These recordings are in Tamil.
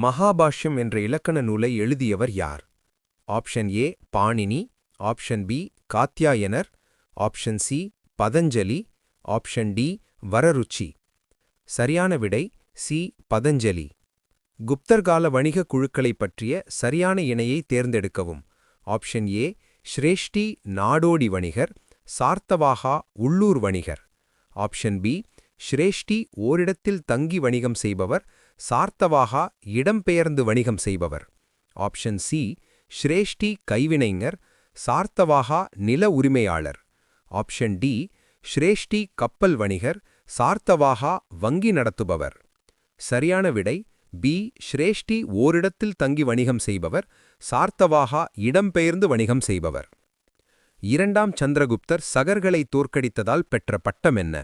மகாபாஷ்யம் என்ற இலக்கண நூலை எழுதியவர் யார்? Option A Panini, option B Katyayanar, option C Patanjali, option D Vararuchi. சரியான விடை சி பதஞ்சலி. குப்தர்கால வணிக குழுக்களைப் பற்றிய சரியான இணையை தேர்ந்தெடுக்கவும். ஆப்ஷன் ஏ ஸ்ரேஷ்டி நாடோடி வணிகர், சார்த்தவாகா உள்ளூர் வணிகர். ஆப்ஷன் பி ஸ்ரேஷ்டி ஓரிடத்தில் தங்கி வணிகம் செய்பவர், சார்த்தவாகா இடம்பெயர்ந்து வணிகம் செய்பவர். ஆப்ஷன் சி ஸ்ரேஷ்டி கைவினைஞர், சார்த்தவாகா நில உரிமையாளர். ஆப்ஷன் டி ஸ்ரேஷ்டி கப்பல் வணிகர், சார்த்தவாகா வங்கி நடத்துபவர். சரியான விடை பி ஸ்ரேஷ்டி ஓரிடத்தில் தங்கி வணிகம் செய்பவர், சார்த்தவாகா இடம்பெயர்ந்து வணிகம் செய்பவர். இரண்டாம் சந்திரகுப்தர் சகர்களை தோற்கடித்ததால் பெற்ற பட்டம் என்ன?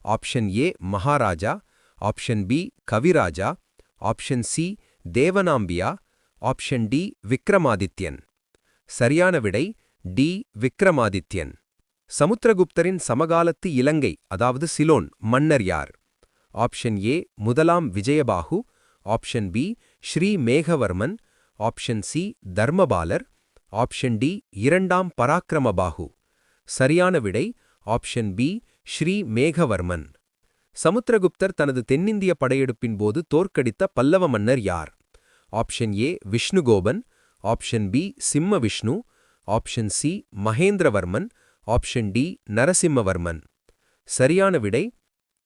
Option A Maharaja, option B Kaviraja, option C Devanampiya, option D Vikramadityan. சரியான விடை டி விக்ரமாதித்யன். சமுத்திரகுப்தரின் சமகாலத்து இலங்கை அதாவது சிலோன் மன்னர் யார்? ஆப்ஷன் ஏ முதலாம் Vijayabahu, option B Sri Meghavarman, option C Dharmapalar, option D இரண்டாம் பராக்கிரமபாகு. சரியான விடை ஆப்ஷன் பி ஸ்ரீ மேகவர்மன். சமுத்திரகுப்தர் தனது தென்னிந்திய படையெடுப்பின் போது தோற்கடித்த பல்லவ மன்னர் யார்? Option A Vishnugopan, option B Simha Vishnu, option C Mahendravarman, option D Narasimhavarman. சரியான விடை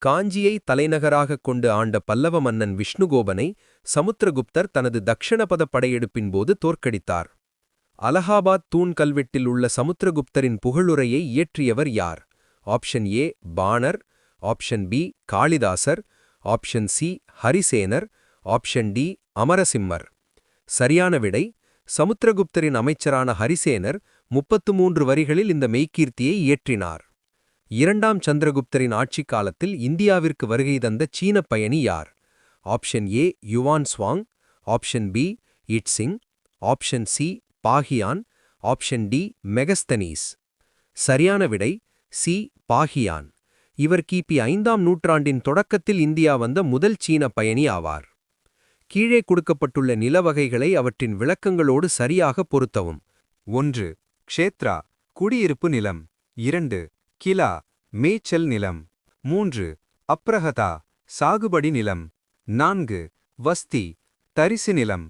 காஞ்சியை தலைநகராகக் கொண்டு ஆண்ட பல்லவ மன்னன் விஷ்ணுகோபனை சமுத்திரகுப்தர் தனது தக்ஷணபத படையெடுப்பின் போது தோற்கடித்தார். அலகாபாத் தூண் கல்வெட்டில் உள்ள சமுத்திரகுப்தரின் புகழுரையை இயற்றியவர் யார்? Option A Banar, option B Kalidasar, option C Harisenar, option D Amarasimhar. சரியான விடை சமுத்திரகுப்தரின் அமைச்சரான ஹரிசேனர் 33 வரிகளில் இந்த மெய்க்கீர்த்தியை இயற்றினார். இரண்டாம் சந்திரகுப்தரின் ஆட்சிக் காலத்தில் இந்தியாவிற்கு வருகை தந்த சீன பயணி யார்? Option A Hiuen Tsang, option B Itsing, option C Fahien, option D Megasthenes. சரியான விடை சி பாகியான். இவர் கிபி 5ஆம் நூற்றாண்டின் தொடக்கத்தில் இந்தியா வந்த முதல் சீன பயணி ஆவார். கீழே கொடுக்கப்பட்டுள்ள நிலவகைகளை அவற்றின் விளக்கங்களோடு சரியாக பொருத்தவும். 1 க்ஷேத்ரா குடியிருப்பு நிலம், 2 கிலா மேய்ச்சல் நிலம், 3 அப்ரஹதா சாகுபடி நிலம், 4 வஸ்தி தரிசு நிலம்,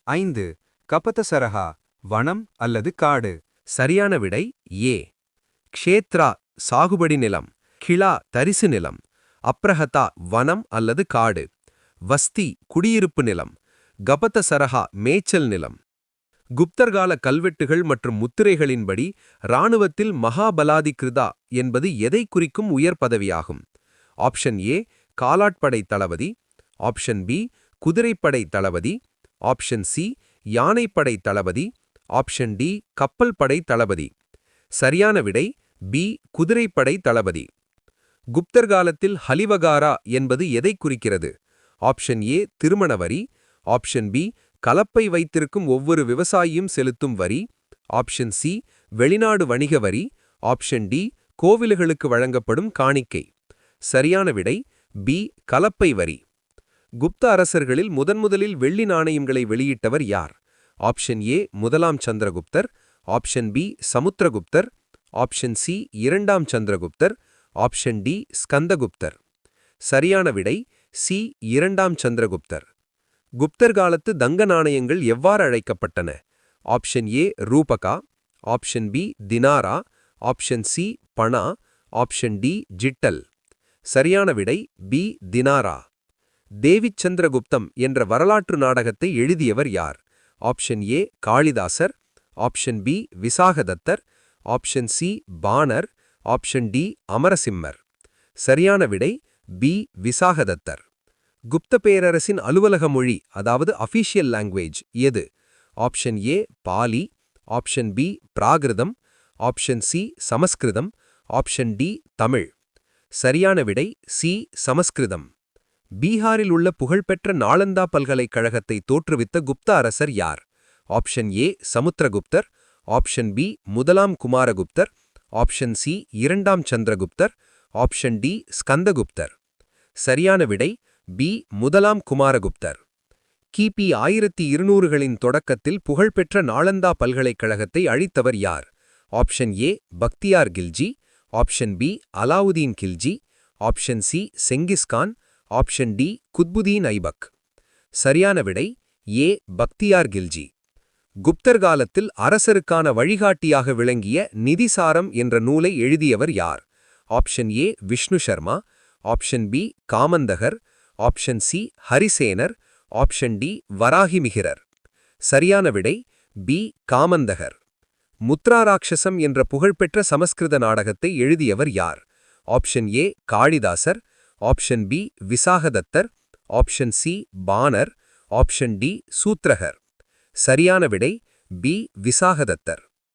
5 கபதசரஹா வனம் அல்லது காடு. சரியான விடை ஏ. க்ஷேத்ரா சாகுபடி நிலம், கிலா தரிசு நிலம், அப்ரஹதா வனம் அல்லது காடு, வஸ்தி குடியிருப்பு நிலம், கபதசரஹா மேய்ச்சல் நிலம். குப்தர்கால கல்வெட்டுகள் மற்றும் முத்திரைகளின்படி இராணுவத்தில் மகாபலாதிகிருதா என்பது எதை குறிக்கும் உயர் பதவியாகும்? ஆப்ஷன் ஏ காலாட்படை தளபதி, ஆப்ஷன் பி குதிரைப்படை தளபதி, ஆப்ஷன் சி யானைப்படை தளபதி, ஆப்ஷன் டி கப்பல் படை தளபதி. சரியான விடை பி குதிரைப்படை தளபதி. குப்தர் காலத்தில் ஹலிவகாரா என்பது எதை குறிக்கிறது? ஆப்ஷன் ஏ திருமண வரி, ஆப்ஷன் பி கலப்பை வைத்திருக்கும் ஒவ்வொரு விவசாயியும் செலுத்தும் வரி, ஆப்ஷன் சி வெளிநாடு வணிக வரி, ஆப்ஷன் டி கோவில்களுக்கு வழங்கப்படும் காணிக்கை. சரியான விடை பி கலப்பை வரி. குப்த அரசர்களில் முதன்முதலில் வெள்ளி நாணயங்களை வெளியிட்டவர் யார்? ஆப்ஷன் ஏ முதலாம் சந்திரகுப்தர், ஆப்ஷன் பி சமுத்திரகுப்தர், ஆப்ஷன் சி இரண்டாம் சந்திரகுப்தர், ஆப்ஷன் டி ஸ்கந்தகுப்தர். சரியான விடை சி இரண்டாம் சந்திரகுப்தர். குப்தர் காலத்து தங்க நாணயங்கள் எவ்வாறு அழைக்கப்பட்டன? Option A rupaka, option B dinara, option C pana, option D jital. சரியான விடை பி தினாரா. தேவிச்சந்திரகுப்தம் என்ற வரலாற்று நாடகத்தை எழுதியவர் யார்? Option A Kalidasar, option B Vishakhadattar, option C Banar, option D Amarasimhar. சரியான விடை பி விசாகதத்தர். குப்த பேரரசின் அலுவலக மொழி அதாவது அஃபீஷியல் லாங்குவேஜ் எது? Option A Pali, option B Prakritam, option C Samskritam, option D Tamil. சரியான விடை சி சமஸ்கிருதம். பீகாரில் உள்ள புகழ்பெற்ற நாளந்தா பல்கலைக்கழகத்தை தோற்றுவித்த குப்த அரசர் யார்? ஆப்ஷன் ஏ சமுத்திரகுப்தர், ஆப்ஷன் பி முதலாம் குமாரகுப்தர், ஆப்ஷன் சி இரண்டாம் சந்திரகுப்தர், ஆப்ஷன் டி ஸ்கந்தகுப்தர். சரியான விடை பி முதலாம் குமாரகுப்தர். கிபி 1200களின் தொடக்கத்தில் புகழ்பெற்ற நாளந்தா பல்கலைக்கழகத்தை அழித்தவர் யார்? Option A Bakhtiyar Khilji, option B Alauddin Khilji, option C Genghis Khan, option D Qutbuddin Aibak. சரியான விடை ஏ பக்தியார் கில்ஜி. குப்தர் காலத்தில் அரசருக்கான வழிகாட்டியாக விளங்கிய நிதிசாரம் என்ற நூலை எழுதியவர் யார்? Option A Vishnu Sharma, option B Kamandakar, option C Harisenar, option D Varahamihirar. சரியான விடை பி காமந்தகர். முத்ராராட்சசம் என்ற புகழ்பெற்ற சமஸ்கிருத நாடகத்தை எழுதியவர் யார்? Option A Kalidasar, option B Vishakhadattar, option C Banar, option D Shudrakar. சரியான விடை பி விசாகதத்தர்.